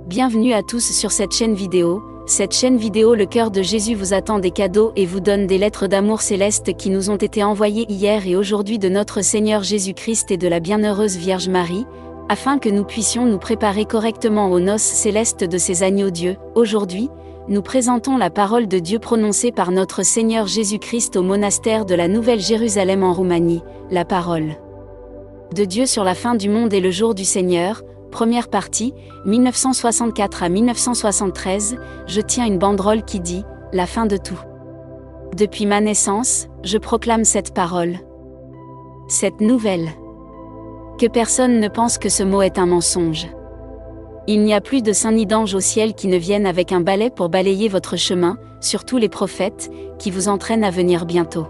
Bienvenue à tous sur cette chaîne vidéo. Cette chaîne vidéo Le Cœur de Jésus vous attend des cadeaux et vous donne des lettres d'amour célestes qui nous ont été envoyées hier et aujourd'hui de notre Seigneur Jésus-Christ et de la bienheureuse Vierge Marie, afin que nous puissions nous préparer correctement aux noces célestes de ces agneaux Dieu. Aujourd'hui, nous présentons la parole de Dieu prononcée par notre Seigneur Jésus-Christ au monastère de la Nouvelle Jérusalem en Roumanie, la parole de Dieu sur la fin du monde et le jour du Seigneur. Première partie, 1964 à 1973, je tiens une banderole qui dit « La fin de tout ». Depuis ma naissance, je proclame cette parole. Cette nouvelle. Que personne ne pense que ce mot est un mensonge. Il n'y a plus de saints ni d'anges au ciel qui ne viennent avec un balai pour balayer votre chemin, surtout les prophètes, qui vous entraînent à venir bientôt.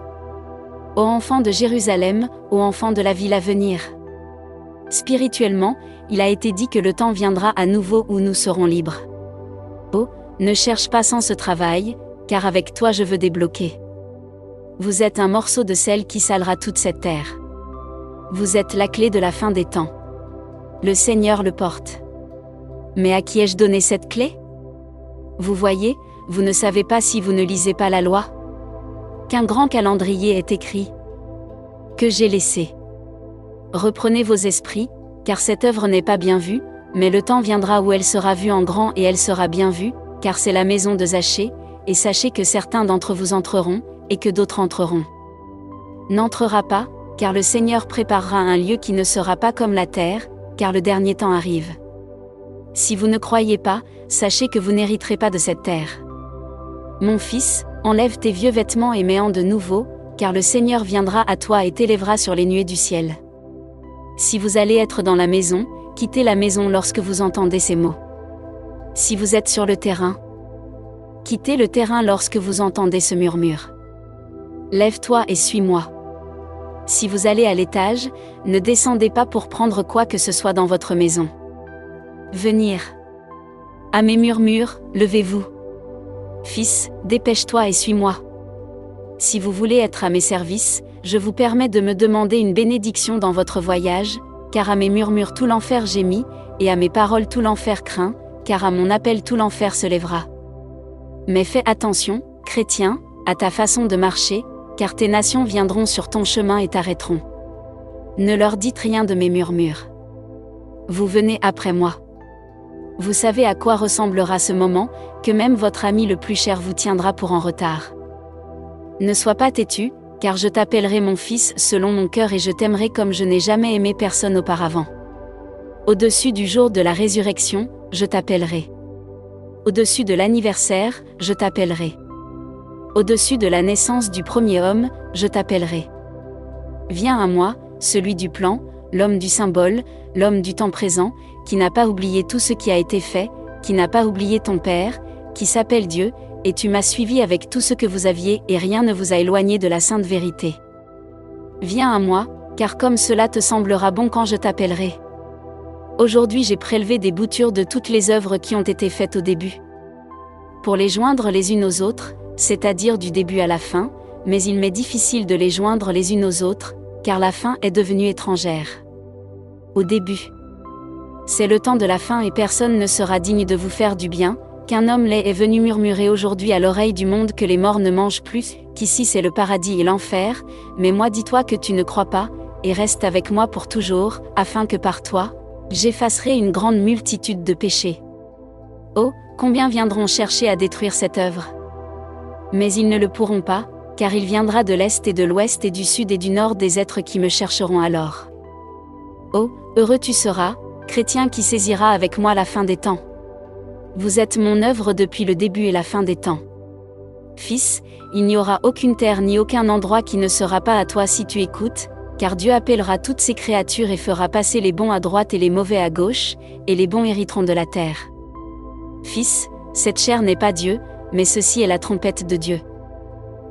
Ô enfants de Jérusalem, ô enfants de la ville à venir. Spirituellement, il a été dit que le temps viendra à nouveau où nous serons libres. Oh, ne cherche pas sans ce travail, car avec toi je veux débloquer. Vous êtes un morceau de sel qui salera toute cette terre. Vous êtes la clé de la fin des temps. Le Seigneur le porte. Mais à qui ai-je donné cette clé? Vous voyez, vous ne savez pas si vous ne lisez pas la loi. Qu'un grand calendrier est écrit. Que j'ai laissé. Reprenez vos esprits, car cette œuvre n'est pas bien vue, mais le temps viendra où elle sera vue en grand et elle sera bien vue, car c'est la maison de Zachée, et sachez que certains d'entre vous entreront, et que d'autres entreront. N'entrera pas, car le Seigneur préparera un lieu qui ne sera pas comme la terre, car le dernier temps arrive. Si vous ne croyez pas, sachez que vous n'hériterez pas de cette terre. Mon fils, enlève tes vieux vêtements et mets-en de nouveaux, car le Seigneur viendra à toi et t'élèvera sur les nuées du ciel. Si vous allez être dans la maison, quittez la maison lorsque vous entendez ces mots. Si vous êtes sur le terrain, quittez le terrain lorsque vous entendez ce murmure. Lève-toi et suis-moi. Si vous allez à l'étage, ne descendez pas pour prendre quoi que ce soit dans votre maison. Venir. À mes murmures, levez-vous. Fils, dépêche-toi et suis-moi. Si vous voulez être à mes services, je vous permets de me demander une bénédiction dans votre voyage, car à mes murmures tout l'enfer gémit, et à mes paroles tout l'enfer craint, car à mon appel tout l'enfer se lèvera. Mais fais attention, chrétien, à ta façon de marcher, car tes nations viendront sur ton chemin et t'arrêteront. Ne leur dites rien de mes murmures. Vous venez après moi. Vous savez à quoi ressemblera ce moment, que même votre ami le plus cher vous tiendra pour en retard. Ne sois pas têtu, car je t'appellerai mon fils selon mon cœur et je t'aimerai comme je n'ai jamais aimé personne auparavant. Au-dessus du jour de la résurrection, je t'appellerai. Au-dessus de l'anniversaire, je t'appellerai. Au-dessus de la naissance du premier homme, je t'appellerai. Viens à moi, celui du plan, l'homme du symbole, l'homme du temps présent, qui n'a pas oublié tout ce qui a été fait, qui n'a pas oublié ton Père, qui s'appelle Dieu, et tu m'as suivi avec tout ce que vous aviez et rien ne vous a éloigné de la sainte vérité. Viens à moi, car comme cela te semblera bon quand je t'appellerai. Aujourd'hui j'ai prélevé des boutures de toutes les œuvres qui ont été faites au début. Pour les joindre les unes aux autres, c'est-à-dire du début à la fin, mais il m'est difficile de les joindre les unes aux autres, car la fin est devenue étrangère. Au début. C'est le temps de la fin et personne ne sera digne de vous faire du bien, qu'un homme laid est venu murmurer aujourd'hui à l'oreille du monde que les morts ne mangent plus, qu'ici c'est le paradis et l'enfer, mais moi dis-toi que tu ne crois pas, et reste avec moi pour toujours, afin que par toi, j'effacerai une grande multitude de péchés. Oh, combien viendront chercher à détruire cette œuvre? Mais ils ne le pourront pas, car il viendra de l'est et de l'ouest et du sud et du nord des êtres qui me chercheront alors. Oh, heureux tu seras, chrétien qui saisira avec moi la fin des temps. Vous êtes mon œuvre depuis le début et la fin des temps. Fils, il n'y aura aucune terre ni aucun endroit qui ne sera pas à toi si tu écoutes, car Dieu appellera toutes ses créatures et fera passer les bons à droite et les mauvais à gauche, et les bons hériteront de la terre. Fils, cette chair n'est pas Dieu, mais ceci est la trompette de Dieu.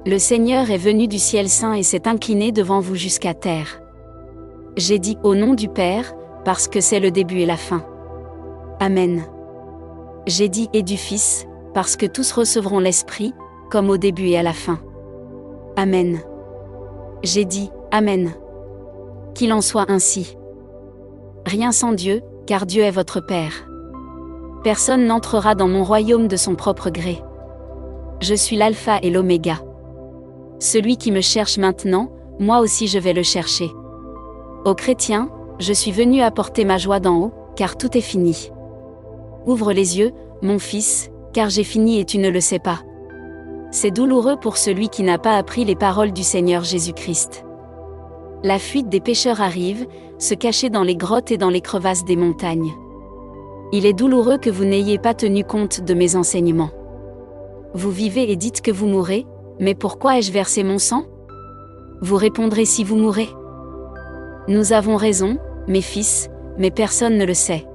Le Seigneur est venu du ciel saint et s'est incliné devant vous jusqu'à terre. J'ai dit au nom du Père, parce que c'est le début et la fin. Amen. J'ai dit et du Fils, parce que tous recevront l'Esprit, comme au début et à la fin. Amen. J'ai dit, Amen. Qu'il en soit ainsi. Rien sans Dieu, car Dieu est votre Père. Personne n'entrera dans mon royaume de son propre gré. Je suis l'alpha et l'oméga. Celui qui me cherche maintenant, moi aussi je vais le chercher. Ô chrétiens, je suis venu apporter ma joie d'en haut, car tout est fini. Ouvre les yeux, mon fils, car j'ai fini et tu ne le sais pas. C'est douloureux pour celui qui n'a pas appris les paroles du Seigneur Jésus-Christ. La fuite des pécheurs arrive, se cacher dans les grottes et dans les crevasses des montagnes. Il est douloureux que vous n'ayez pas tenu compte de mes enseignements. Vous vivez et dites que vous mourrez, mais pourquoi ai-je versé mon sang? Vous répondrez si vous mourrez. Nous avons raison, mes fils, mais personne ne le sait.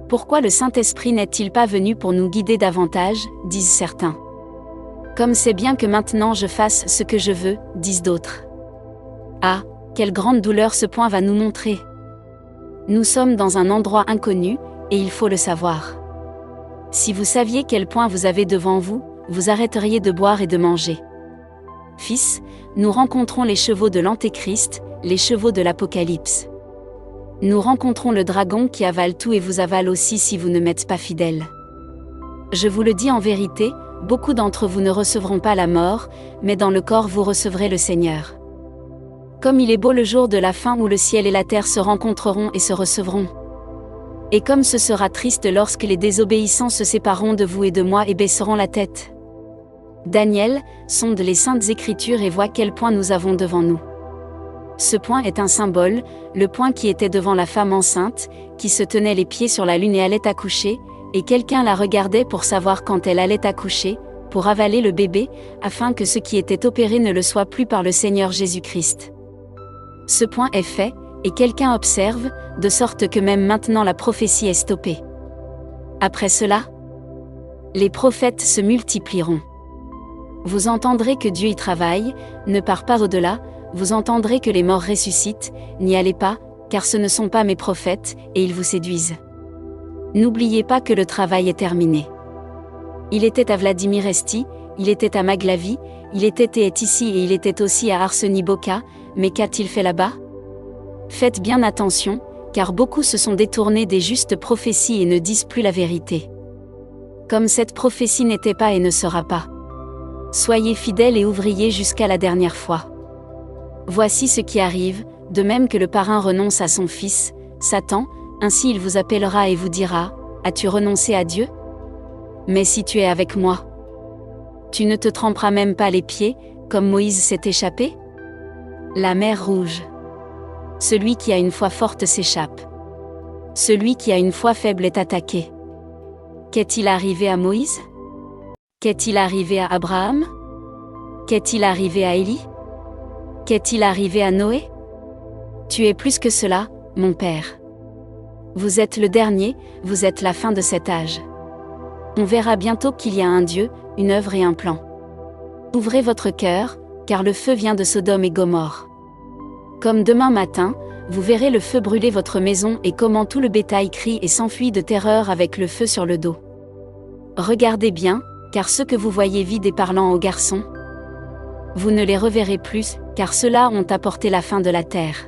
Pourquoi le Saint-Esprit n'est-il pas venu pour nous guider davantage, disent certains. Comme c'est bien que maintenant je fasse ce que je veux, disent d'autres. Ah, quelle grande douleur ce point va nous montrer. Nous sommes dans un endroit inconnu, et il faut le savoir. Si vous saviez quel point vous avez devant vous, vous arrêteriez de boire et de manger. Fils, nous rencontrons les chevaux de l'Antéchrist, les chevaux de l'Apocalypse. Nous rencontrons le dragon qui avale tout et vous avale aussi si vous ne m'êtes pas fidèles. Je vous le dis en vérité, beaucoup d'entre vous ne recevront pas la mort, mais dans le corps vous recevrez le Seigneur. Comme il est beau le jour de la fin où le ciel et la terre se rencontreront et se recevront. Et comme ce sera triste lorsque les désobéissants se sépareront de vous et de moi et baisseront la tête. Daniel, sonde les saintes écritures et voit quel point nous avons devant nous. Ce point est un symbole, le point qui était devant la femme enceinte, qui se tenait les pieds sur la lune et allait accoucher, et quelqu'un la regardait pour savoir quand elle allait accoucher, pour avaler le bébé, afin que ce qui était opéré ne le soit plus par le Seigneur Jésus-Christ. Ce point est fait, et quelqu'un observe, de sorte que même maintenant la prophétie est stoppée. Après cela, les prophètes se multiplieront. Vous entendrez que Dieu y travaille, ne part pas au-delà, vous entendrez que les morts ressuscitent, n'y allez pas, car ce ne sont pas mes prophètes, et ils vous séduisent. N'oubliez pas que le travail est terminé. Il était à Vladimir Esti, il était à Maglavie, il était et est ici et il était aussi à Arseny Boka, mais qu'a-t-il fait là-bas? Faites bien attention, car beaucoup se sont détournés des justes prophéties et ne disent plus la vérité. Comme cette prophétie n'était pas et ne sera pas. Soyez fidèles et ouvriers jusqu'à la dernière fois. Voici ce qui arrive, de même que le parrain renonce à son fils, Satan, ainsi il vous appellera et vous dira, « As-tu renoncé à Dieu? Mais si tu es avec moi, tu ne te tremperas même pas les pieds, comme Moïse s'est échappé? » La mer Rouge. Celui qui a une foi forte s'échappe. Celui qui a une foi faible est attaqué. Qu'est-il arrivé à Moïse? Qu'est-il arrivé à Abraham? Qu'est-il arrivé à Élie? Qu'est-il arrivé à Noé? Tu es plus que cela, mon père. Vous êtes le dernier, vous êtes la fin de cet âge. On verra bientôt qu'il y a un Dieu, une œuvre et un plan. Ouvrez votre cœur, car le feu vient de Sodome et Gomorrhe. Comme demain matin, vous verrez le feu brûler votre maison et comment tout le bétail crie et s'enfuit de terreur avec le feu sur le dos. Regardez bien, car ceux que vous voyez vides et parlant aux garçons, vous ne les reverrez plus, car ceux-là ont apporté la fin de la terre.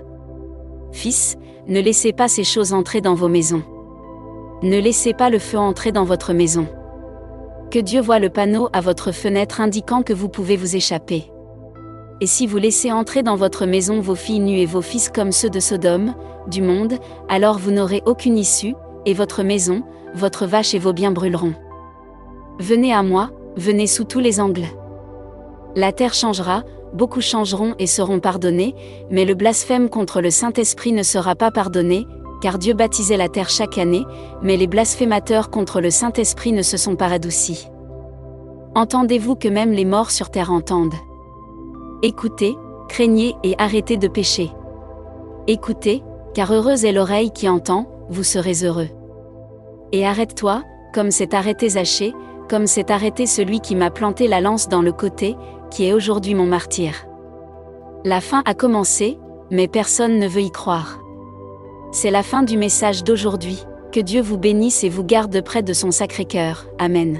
Fils, ne laissez pas ces choses entrer dans vos maisons. Ne laissez pas le feu entrer dans votre maison. Que Dieu voie le panneau à votre fenêtre indiquant que vous pouvez vous échapper. Et si vous laissez entrer dans votre maison vos filles nues et vos fils comme ceux de Sodome, du monde, alors vous n'aurez aucune issue, et votre maison, votre vache et vos biens brûleront. Venez à moi, venez sous tous les angles. La terre changera, beaucoup changeront et seront pardonnés, mais le blasphème contre le Saint-Esprit ne sera pas pardonné, car Dieu baptisait la terre chaque année, mais les blasphémateurs contre le Saint-Esprit ne se sont pas radoucis. Entendez-vous que même les morts sur terre entendent? Écoutez, craignez et arrêtez de pécher. Écoutez, car heureuse est l'oreille qui entend, vous serez heureux. Et arrête-toi, comme s'est arrêté Zachée, comme s'est arrêté celui qui m'a planté la lance dans le côté, qui est aujourd'hui mon martyr. La fin a commencé, mais personne ne veut y croire. C'est la fin du message d'aujourd'hui, que Dieu vous bénisse et vous garde près de son Sacré-Cœur. Amen.